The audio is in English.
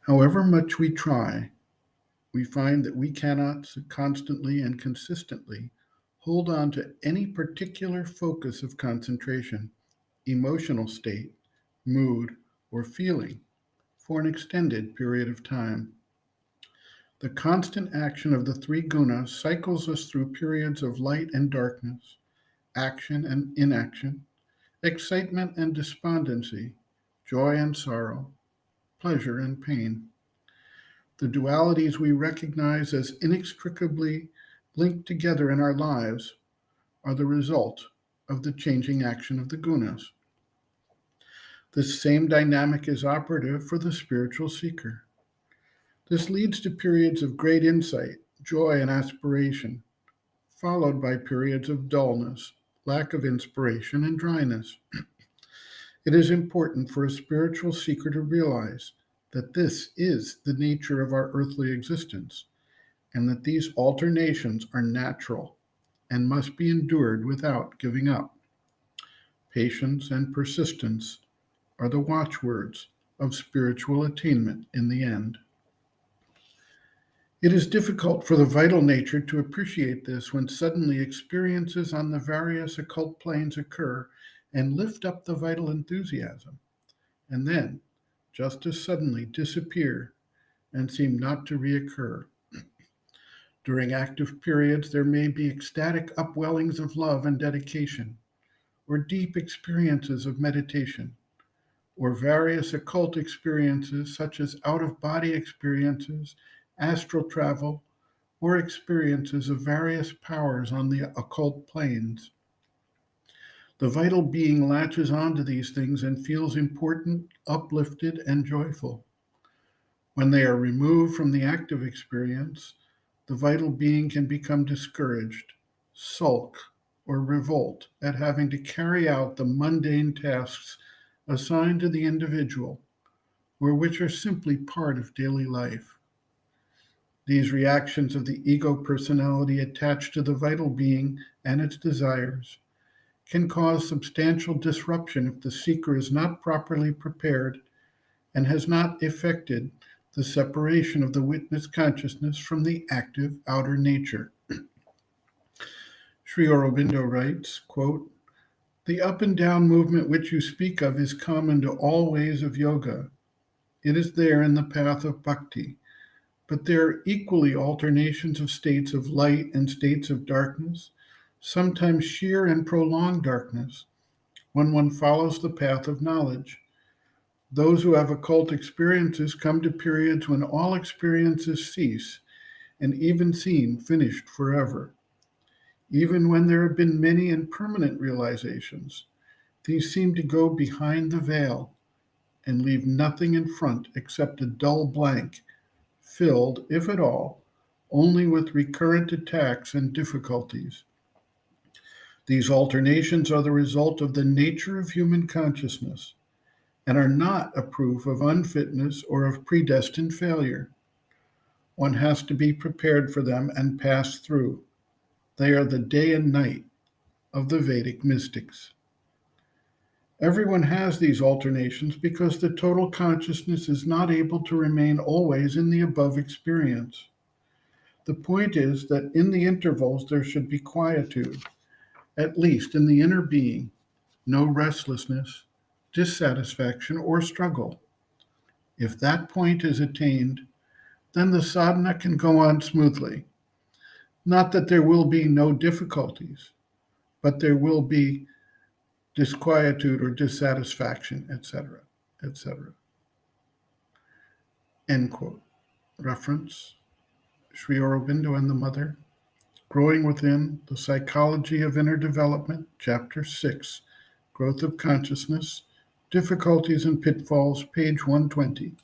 However much we try, we find that we cannot constantly and consistently hold on to any particular focus of concentration, emotional state, mood, or feeling for an extended period of time. The constant action of the three gunas cycles us through periods of light and darkness, action and inaction, excitement and despondency, joy and sorrow, pleasure and pain. The dualities we recognize as inextricably linked together in our lives are the result of the changing action of the gunas. This same dynamic is operative for the spiritual seeker. This leads to periods of great insight, joy, and aspiration, followed by periods of dullness, lack of inspiration, and dryness. It is important for a spiritual seeker to realize that this is the nature of our earthly existence, and that these alternations are natural and must be endured without giving up. Patience and persistence are the watchwords of spiritual attainment in the end. It is difficult for the vital nature to appreciate this when suddenly experiences on the various occult planes occur and lift up the vital enthusiasm, and then, just as suddenly, disappear and seem not to reoccur. During active periods, there may be ecstatic upwellings of love and dedication, or deep experiences of meditation, or various occult experiences such as out-of-body experiences, astral travel, or experiences of various powers on the occult planes. The vital being latches onto these things and feels important, uplifted, and joyful. When they are removed from the active experience, the vital being can become discouraged, sulk, or revolt at having to carry out the mundane tasks assigned to the individual, or which are simply part of daily life. These reactions of the ego personality attached to the vital being and its desires can cause substantial disruption if the seeker is not properly prepared and has not effected the separation of the witness consciousness from the active outer nature. Sri Aurobindo writes, quote, "The up and down movement which you speak of is common to all ways of yoga. It is there in the path of bhakti. But there are equally alternations of states of light and states of darkness, sometimes sheer and prolonged darkness, when one follows the path of knowledge. Those who have occult experiences come to periods when all experiences cease and even seem finished forever. Even when there have been many and permanent realizations, these seem to go behind the veil and leave nothing in front except a dull blank, filled, if at all, only with recurrent attacks and difficulties. These alternations are the result of the nature of human consciousness and are not a proof of unfitness or of predestined failure. One has to be prepared for them and pass through. They are the day and night of the Vedic mystics. Everyone has these alternations because the total consciousness is not able to remain always in the above experience. The point is that in the intervals there should be quietude, at least in the inner being, no restlessness, dissatisfaction, or struggle. If that point is attained, then the sadhana can go on smoothly. Not that there will be no difficulties, but there will be disquietude or dissatisfaction, etc., etc." End quote. Reference, Sri Aurobindo and the Mother, Growing Within, The Psychology of Inner Development, Chapter 6, Growth of Consciousness, Difficulties and Pitfalls, page 120.